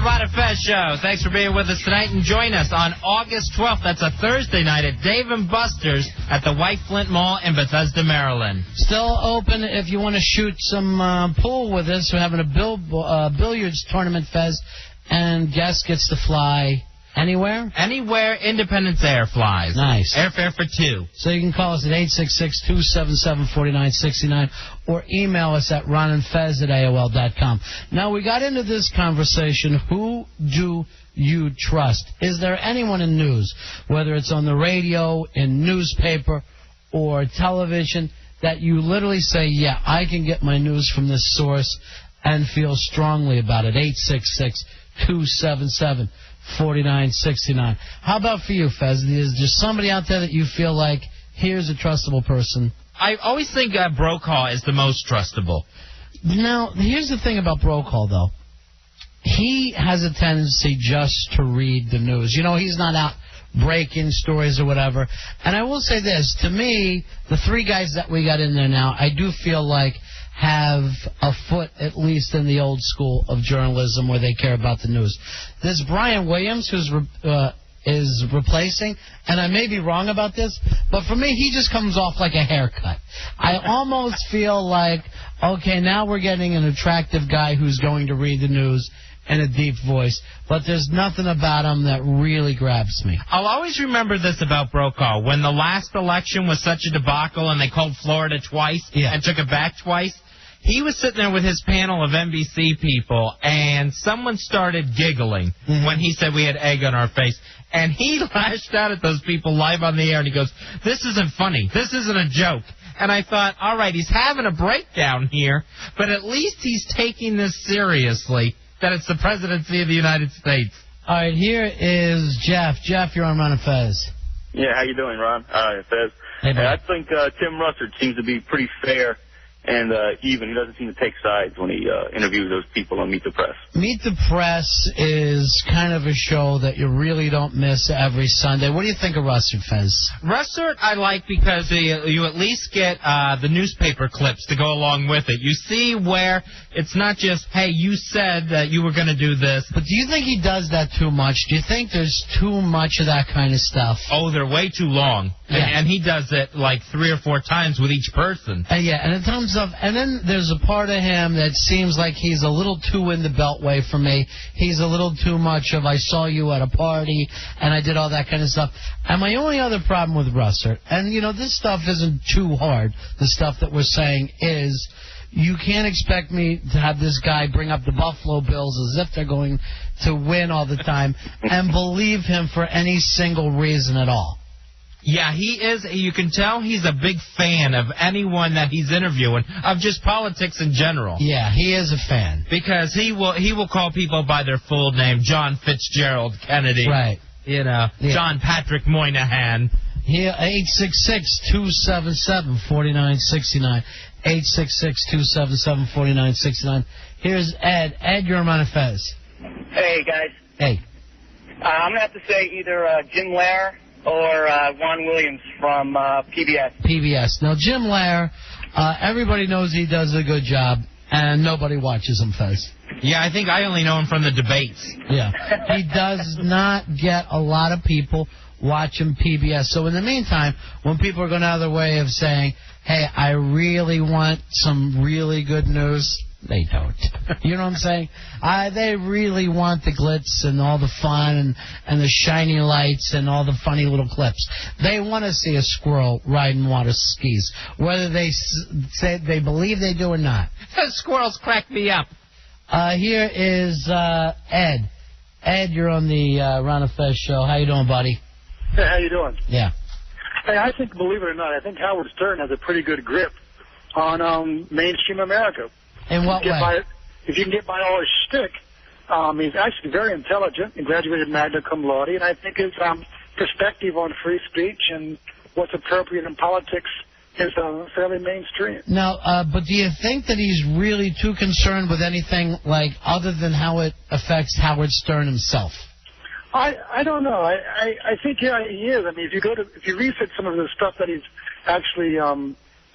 Ron and Fez Show. Thanks for being with us tonight, and join us on August 12th. That's a Thursday night at Dave & Buster's at the White Flint Mall in Bethesda, Maryland. Still open if you want to shoot some pool with us. We're having a billiards tournament, Fez, and guest gets to fly anywhere? Anywhere Independence Air flies. Nice. Airfare for two. So you can call us at 866-277-4969 or email us at ronandfez@AOL.com. Now, we got into this conversation, who do you trust? Is there anyone in news, whether it's on the radio, in newspaper, or television, that you literally say, yeah, I can get my news from this source and feel strongly about it? 866-277-4969. How about for you, Fez? Is there somebody out there that you feel like, here's a trustable person? I always think Brokaw is the most trustable. Now, here's the thing about Brokaw, though. He has a tendency just to read the news. You know, he's not out breaking stories or whatever. And I will say this. To me, the three guys that we got in there now, I do feel like have a foot at least in the old school of journalism where they care about the news. There's Brian Williams, who's is replacing, and I may be wrong about this, but for me, he just comes off like a haircut. I almost feel like, okay, now we're getting an attractive guy who's going to read the news in a deep voice, but there's nothing about him that really grabs me. I'll always remember this about Brokaw. When the last election was such a debacle and they called Florida twice and took it back twice, he was sitting there with his panel of NBC people, and someone started giggling when he said we had egg on our face. And he lashed out at those people live on the air, and he goes, this isn't funny. This isn't a joke. And I thought, all right, he's having a breakdown here, but at least he's taking this seriously, that it's the presidency of the United States. All right, here is Jeff. Jeff, you're on Ron and Fez. Yeah, how you doing, Ron? Fez. Hey, I think Tim Russert seems to be pretty fair and even. He doesn't seem to take sides when he interviews those people on Meet the Press. Meet the Press is kind of a show that you really don't miss every Sunday. What do you think of Russert, Fez? Russert I like because you at least get the newspaper clips to go along with it. You see where it's not just, hey, you said that you were going to do this. But do you think he does that too much? Do you think there's too much of that kind of stuff? Oh, they're way too long. Yeah. And he does it like 3 or 4 times with each person. Yeah, and in terms of, and then there's a part of him that seems like he's a little too in the beltway for me. He's a little too much of, I saw you at a party, and I did all that kind of stuff. And my only other problem with Russert, and, you know, this stuff isn't too hard, the stuff that we're saying is, you can't expect me to have this guy bring up the Buffalo Bills as if they're going to win all the time and believe him for any single reason at all. Yeah, he is. You can tell he's a big fan of anyone that he's interviewing, of just politics in general. Yeah, he is a fan. Because he will call people by their full name, John Fitzgerald Kennedy. Right. You know, yeah. John Patrick Moynihan. Here, 866-277-4969. 866-277-4969. Here's Ed. Ed, you're on Fez. Hey, guys. Hey. I'm going to have to say either Jim Lehrer or Juan Williams from PBS. PBS. Now, Jim Lehrer, everybody knows he does a good job, and nobody watches him, Fez. Yeah, I think I only know him from the debates. Yeah. He does not get a lot of people watching PBS. So in the meantime, when people are going out of their way of saying, hey, I really want some really good news, they don't. You know what I'm saying? They really want the glitz and all the fun and the shiny lights and all the funny little clips. They want to see a squirrel riding water skis, whether they say they believe they do or not. Squirrels crack me up. Here is Ed. Ed, you're on the Ron and Fez show. How you doing, buddy? Hey, how you doing? Yeah. Hey, I think, believe it or not, I think Howard Stern has a pretty good grip on mainstream America. In what way? If you can get by all his shtick, he's actually very intelligent and graduated magna cum laude, and I think his perspective on free speech and what's appropriate in politics is fairly mainstream. Now, but do you think that he's really too concerned with anything like other than how it affects Howard Stern himself? I don't know. I think he is. I mean, if you research some of the stuff that he's actually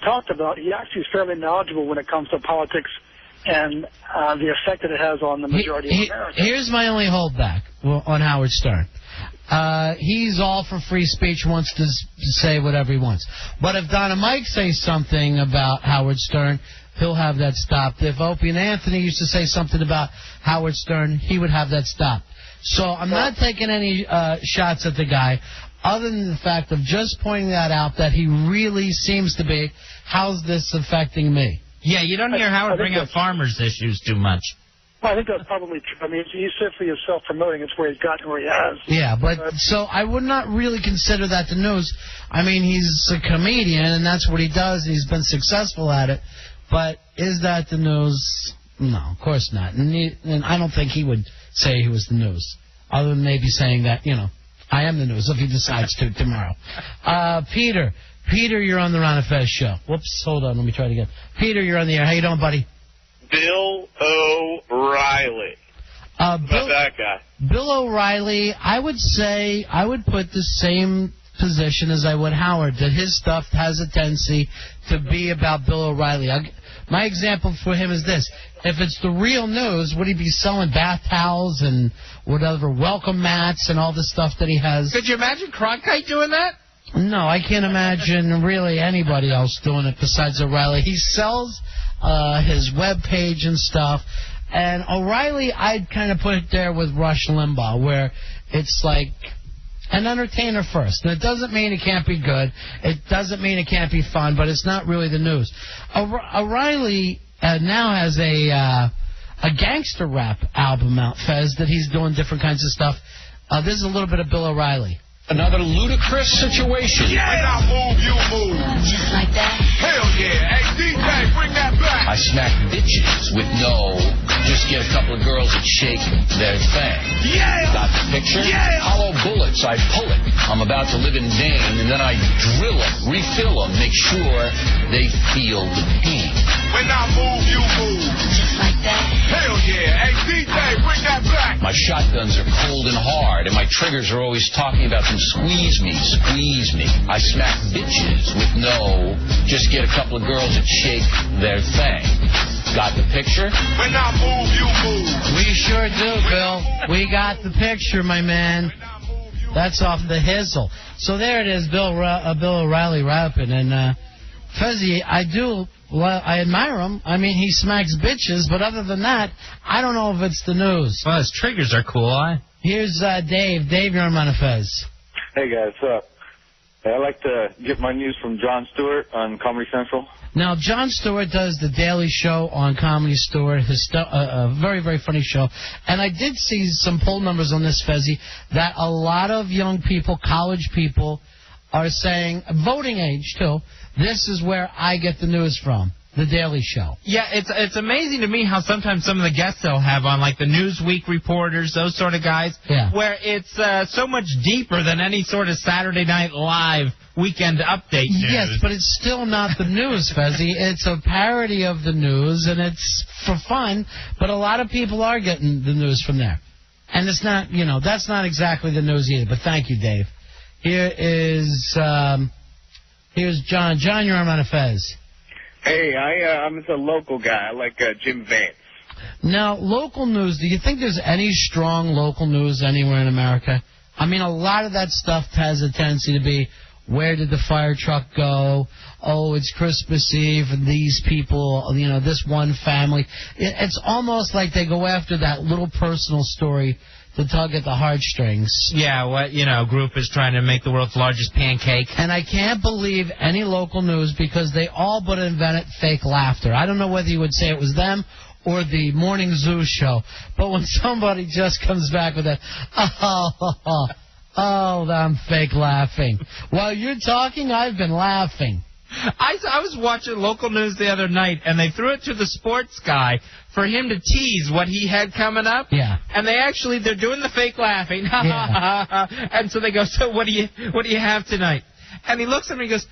talked about, he actually is fairly knowledgeable when it comes to politics and the effect that it has on the majority of Americans. Here's my only holdback on Howard Stern. He's all for free speech, wants to say whatever he wants. But if Donna Mike says something about Howard Stern, he'll have that stopped. If Opie and Anthony used to say something about Howard Stern, he would have that stopped. So I'm not taking any shots at the guy, other than the fact of just pointing that out, that he really seems to be, how's this affecting me? Yeah, you don't hear Howard bring up farmers' issues too much. Well, I think that's probably true. I mean, he's simply self-promoting. It's where he's gotten where he has. Yeah, but so I would not really consider that the news. I mean, he's a comedian, and that's what he does. He's been successful at it. But is that the news? No, of course not. And I don't think he would say he was the news, other than maybe saying that, I am the news if he decides to tomorrow. Peter, you're on the Ron and Fez show. Whoops, hold on, let me try it again. Peter, you're on the air. How you doing, buddy? Bill O'Reilly. About that guy. Bill O'Reilly, I would say I would put the same position as I would Howard, that his stuff has a tendency to be about Bill O'Reilly. My example for him is this. If it's the real news, would he be selling bath towels and whatever, welcome mats and all the stuff that he has? Could you imagine Cronkite doing that? No, I can't imagine really anybody else doing it besides O'Reilly. He sells his web page and stuff. And O'Reilly, I'd kind of put it there with Rush Limbaugh, where it's like an entertainer first. And it doesn't mean it can't be good. It doesn't mean it can't be fun, but it's not really the news. O'Reilly now has a gangster rap album out, Fez, that he's doing different kinds of stuff. This is a little bit of Bill O'Reilly. Another ludicrous situation. Yeah, when I move, you move. Just like that? Hell yeah. Hey, DJ, bring that back. I smack bitches with no, just get a couple of girls that shake their thing. Yeah. Got the picture? Yeah. Hollow bullets, I pull it. I'm about to live in vain, and then I drill them, refill them, make sure they feel the pain. When I move, you move. Just like that? Hell yeah. Hey, DJ, bring that back. My shotguns are cold and hard, and my triggers are always talking about them. Squeeze me, squeeze me. I smack bitches with no, just get a couple of girls that shake their thing. Got the picture? When I move, you move. We sure do, Bill. We got the picture, my man. That's off the hizzle. So there it is, Bill O'Reilly rapping. And Fezzy, I admire him. I mean, he smacks bitches, but other than that, I don't know if it's the news. Well, his triggers are cool, Here's Dave. Dave, you're on Fez. Hey, guys, what's up? I like to get my news from Jon Stewart on Comedy Central. Now, Jon Stewart does the Daily Show on Comedy Store, a very, very funny show. And I did see some poll numbers on this, Fezzy, that a lot of young people, college people, are saying, voting age, too, this is where I get the news from. The Daily Show. Yeah, it's amazing to me how sometimes some of the guests they'll have on, like the Newsweek reporters, those sort of guys, where it's so much deeper than any sort of Saturday Night Live weekend update news. Yes, but it's still not the news, Fezzy. It's a parody of the news, and it's for fun, but a lot of people are getting the news from there. And it's not, that's not exactly the news either, but thank you, Dave. Here's John. John, you're on Fez. Hey, I'm just a local guy. I like Jim Vance. Now, local news, do you think there's any strong local news anywhere in America? I mean, a lot of that stuff has a tendency to be, where did the fire truck go? Oh, it's Christmas Eve, and these people, this one family. It's almost like they go after that little personal story to tug at the heartstrings. Yeah, what, group is trying to make the world's largest pancake. And I can't believe any local news because they all but invented fake laughter. I don't know whether you would say it was them or the Morning Zoo show, but when somebody just comes back with that, I'm fake laughing. While you're talking, I've been laughing. I was watching local news the other night, and they threw it to the sports guy for him to tease what he had coming up. Yeah. And they're doing the fake laughing. Yeah. And so they go, so what do you have tonight? And he looks at me and goes,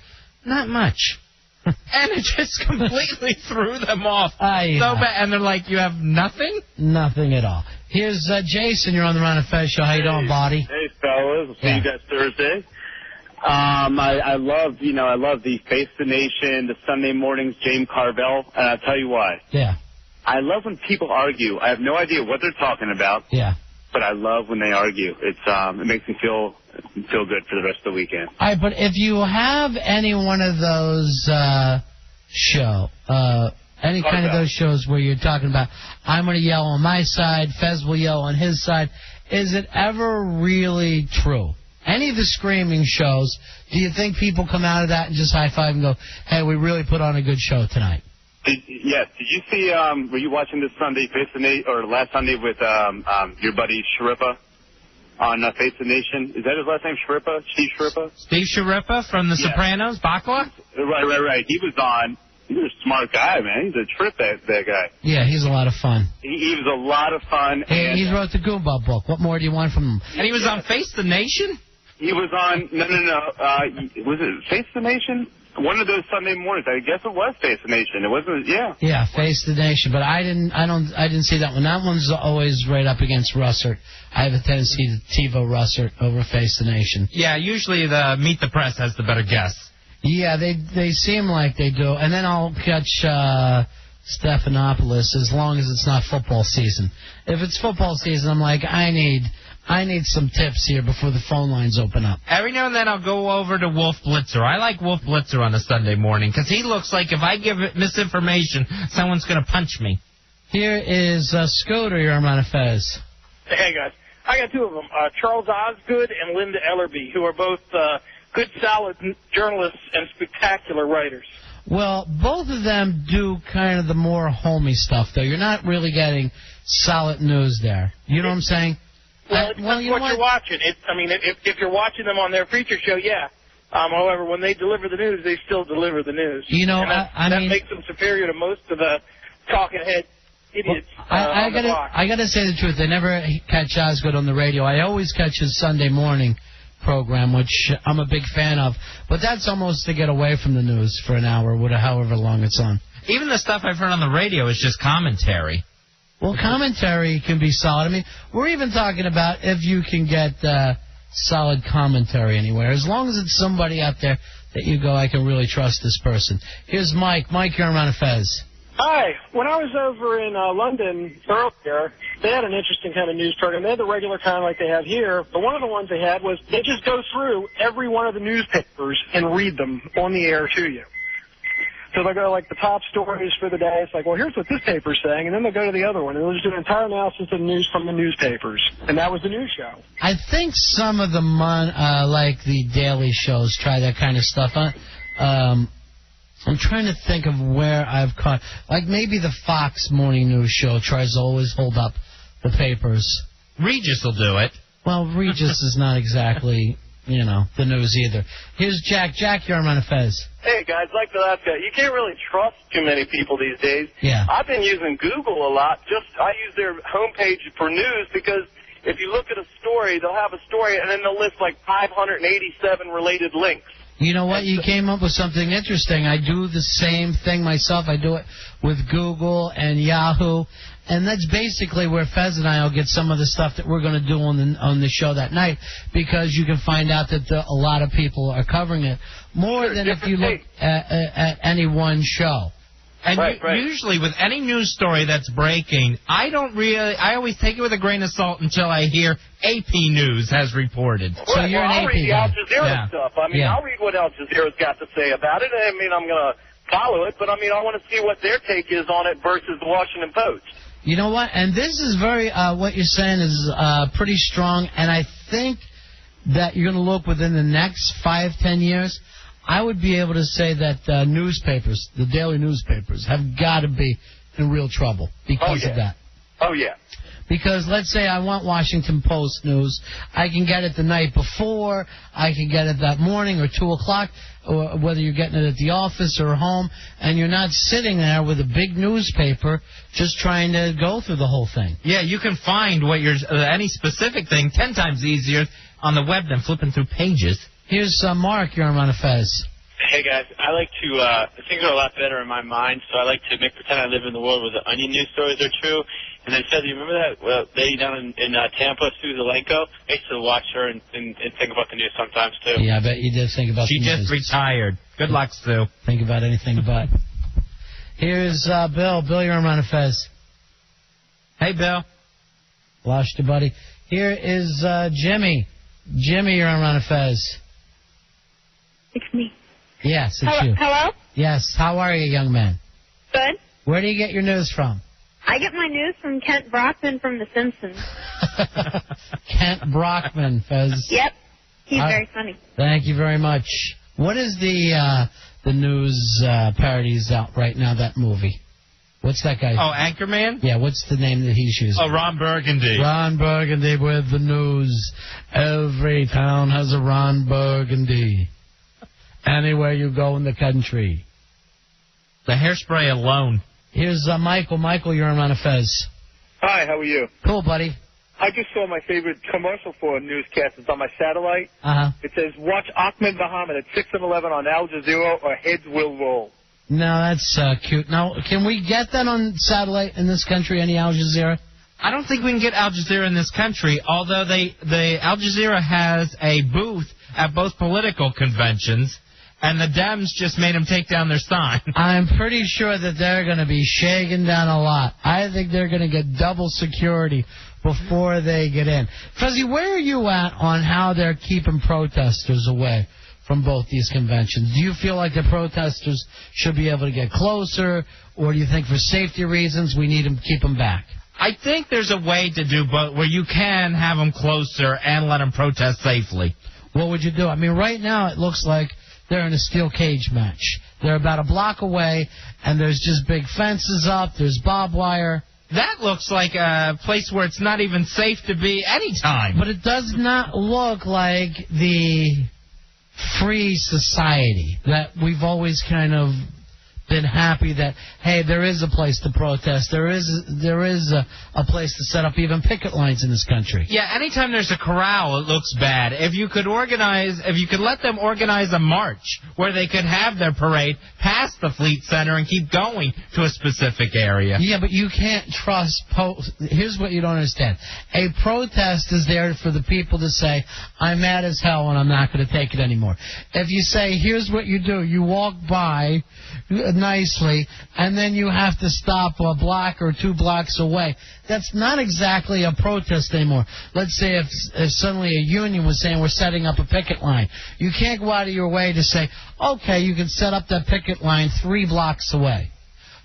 not much. And it just completely threw them off. So bad. And they're like, you have nothing? Nothing at all. Here's Jason. You're on the Ron and Fez show. How you doing, buddy? Hey, fellas. I'll see you guys Thursday. I love the Face the Nation, the Sunday mornings, James Carvell, and I'll tell you why. Yeah. I love when people argue. I have no idea what they're talking about. Yeah. But I love when they argue. It makes me feel good for the rest of the weekend. All right, but if you have any one of those any kind of those shows where you're talking about, I'm going to yell on my side, Fez will yell on his side, is it ever really true? Any of the screaming shows, do you think people come out of that and just high five and go, hey, we really put on a good show tonight? Yes. Did you see, were you watching this Sunday, last Sunday with your buddy Sharippa on Face the Nation? Is that his last name, Sharippa? Steve Sharippa? Steve Sharippa from The Sopranos, Bakla? Right. He was on. He's a smart guy, man. He's a trip, that guy. Yeah, he's a lot of fun. He was a lot of fun. Hey, he wrote the Goomba book. What more do you want from him? And he was on Face the Nation? He was on, no. Was it Face the Nation? One of those Sunday mornings. I guess it was Face the Nation. It wasn't, yeah. Yeah, Face the Nation. But I didn't see that one. That one's always right up against Russert. I have a tendency to TiVo Russert over Face the Nation. Yeah, usually the Meet the Press has the better guess. Yeah, they seem like they do. And then I'll catch Stephanopoulos as long as it's not football season. If it's football season, I'm like, I need some tips here before the phone lines open up. Every now and then I'll go over to Wolf Blitzer. I like Wolf Blitzer on a Sunday morning because he looks like if I give misinformation, someone's going to punch me. Here is Scooter, you're on Fez. Hey, guys. I got two of them, Charles Osgood and Linda Ellerby, who are both good, solid journalists and spectacular writers. Well, both of them do kind of the more homey stuff, though. You're not really getting solid news there. You know what I'm saying? Well, it's not what you're watching. If you're watching them on their feature show, yeah. However, when they deliver the news, they still deliver the news. You know, and that makes them superior to most of the talking head idiots. I gotta say the truth. I never catch Osgood on the radio. I always catch his Sunday morning program, which I'm a big fan of. But that's almost to get away from the news for an hour, however long it's on. Even the stuff I've heard on the radio is just commentary. Well, commentary can be solid. I mean, we're even talking about if you can get solid commentary anywhere. As long as it's somebody out there that you go, I can really trust this person. Here's Mike. Mike, you're on Fez. Hi. When I was over in London earlier, they had an interesting kind of news program. They had the regular kind like they have here, but one of the ones they had was they just go through every one of the newspapers and read them on the air to you. So they'll go like the top stories for the day. It's like, well, here's what this paper's saying, and then they'll go to the other one, and they'll just do an entire analysis of the news from the newspapers. And that was the news show. I think some of the like the daily shows try that kind of stuff. I'm trying to think of where I've caught, like maybe the Fox Morning News Show tries to always hold up the papers. Regis will do it. Well, Regis is not exactly, the news either. Here's Jack. Jack, you're on Fez. Hey, guys, like the last guy, you can't really trust too many people these days. Yeah. I've been using Google a lot. I use their homepage for news because if you look at a story, they'll have a story, and then they'll list like 587 related links. You know what? You came up with something interesting. I do the same thing myself. I do it with Google and Yahoo. And that's basically where Fez and I will get some of the stuff that we're going to do on the show that night, because you can find out that a lot of people are covering it more than if you look at any one show. And usually with any news story that's breaking, I always take it with a grain of salt until I hear AP News has reported. So you're an AP I'll read the Al guy. Jazeera stuff. I'll read what Al Jazeera's got to say about it. I'm going to follow it, but I want to see what their take is on it versus the Washington Post. You know what? And this is very, what you're saying is pretty strong, and I think that you're going to look within the next 5-10 years. I would be able to say that newspapers, the daily newspapers, have got to be in real trouble because of that. Oh, yeah. Because let's say I want Washington Post news. I can get it the night before. I can get it that morning or 2 o'clock, or whether you're getting it at the office or home, and you're not sitting there with a big newspaper just trying to go through the whole thing. Yeah, you can find what any specific thing 10 times easier on the web than flipping through pages. Here's Mark, you're on Fez. Hey, guys, I like to, things are a lot better in my mind, so I like to pretend I live in the world where the Onion news stories are true. And then, Fez, you remember that lady down in Tampa, Sue Zelenko? I used to watch her and think about the news sometimes, too. Yeah, I bet you did think about the news. She just retired. Good luck, Sue. Think about anything but. Here's Bill. Bill, you're on Ron and Fez. Hey, Bill. Lost you, buddy. Here is Jimmy. Jimmy, you're on Ron and Fez. It's me. Yes, it's you. Hello? Yes. How are you, young man? Good. Where do you get your news from? I get my news from Kent Brockman from The Simpsons. Kent Brockman, Fez. Yep. He's very funny. Thank you very much. What is the news parodies out right now, that movie? What's that guy? Oh, Anchorman? Yeah, what's the name that he's using? Oh, Ron Burgundy. Ron Burgundy with the news. Every town has a Ron Burgundy. Anywhere you go in the country. The hairspray alone. Here's Michael. Michael, you're on Ron and Fez. Hi, how are you? Cool, buddy. I just saw my favorite commercial for a newscast. It's on my satellite. Uh-huh. It says, watch Ahmed Muhammad at 6 and 11 on Al Jazeera or heads will roll. No, that's cute. Now, can we get that on satellite in this country, any Al Jazeera? I don't think we can get Al Jazeera in this country, although Al Jazeera has a booth at both political conventions, and the Dems just made them take down their sign. I'm pretty sure that they're going to be shaking down a lot. I think they're going to get double security before they get in. Fuzzy, where are you at on how they're keeping protesters away from both these conventions? Do you feel like the protesters should be able to get closer, or do you think for safety reasons we need to keep them back? I think there's a way to do both, where you can have them closer and let them protest safely. What would you do? I mean, right now it looks like they're in a steel cage match. They're about a block away, and there's just big fences up. There's barbed wire. That looks like a place where it's not even safe to be anytime. But it does not look like the free society that we've always kind of been happy that, hey, there is a place to protest. There is a place to set up even picket lines in this country. Yeah, anytime there's a corral, it looks bad. If you could let them organize a march where they could have their parade past the Fleet Center and keep going to a specific area. Yeah, but you can't trust. Here's what you don't understand. A protest is there for the people to say, I'm mad as hell and I'm not going to take it anymore. If you say, here's what you do, you walk by nicely, and then you have to stop a block or 2 blocks away. That's not exactly a protest anymore. Let's say if suddenly a union was saying we're setting up a picket line. You can't go out of your way to say, okay, you can set up that picket line 3 blocks away.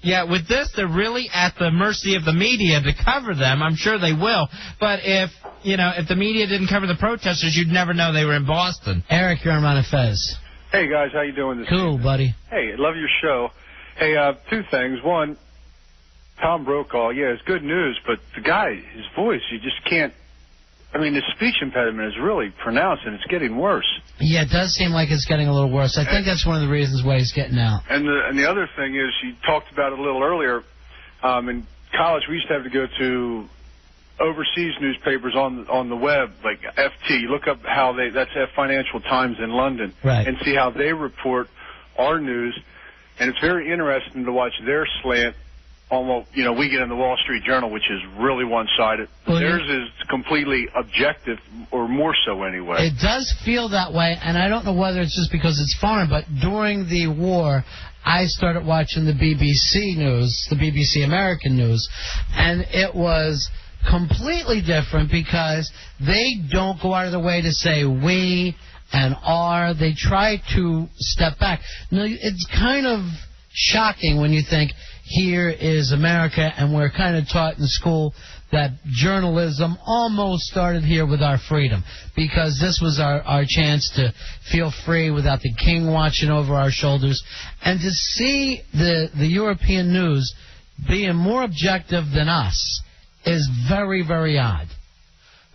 Yeah, with this, they're really at the mercy of the media to cover them. I'm sure they will. But if the media didn't cover the protesters, you'd never know they were in Boston. Eric, you're on Ron and Fez. Hey, guys, how you doing this evening? Cool, buddy. Hey, love your show. Hey, 2 things. One, Tom Brokaw, yeah, it's good news, but the guy, his voice, you just can't, his speech impediment is really pronounced, and it's getting worse. Yeah, it does seem like it's getting a little worse. I think that's one of the reasons why he's getting out. And the other thing is, you talked about it a little earlier, in college we used to have to go to overseas newspapers on the web, like FT. Look up that's Financial Times in London, right, and see how they report our news. And it's very interesting to watch their slant on what we get in the Wall Street Journal, which is really one-sided. Well, theirs is completely objective, or more so anyway. It does feel that way, and I don't know whether it's just because it's foreign, but during the war, I started watching the BBC News, the BBC American News, and it was completely different because they don't go out of their way to say we and our. They try to step back. Now, it's kind of shocking when you think here is America and we're kind of taught in school that journalism almost started here with our freedom because this was our chance to feel free without the king watching over our shoulders. And to see the European news being more objective than us is very, very odd.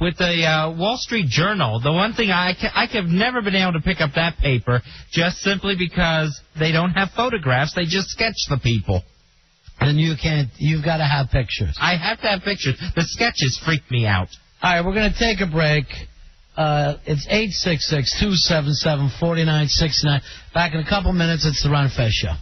With the Wall Street Journal, the one thing I have never been able to pick up that paper just simply because they don't have photographs. They just sketch the people. And you've got to have pictures. I have to have pictures. The sketches freak me out. All right, we're going to take a break. It's 866-277-4969. Back in a couple minutes, it's the Ron Fez Show.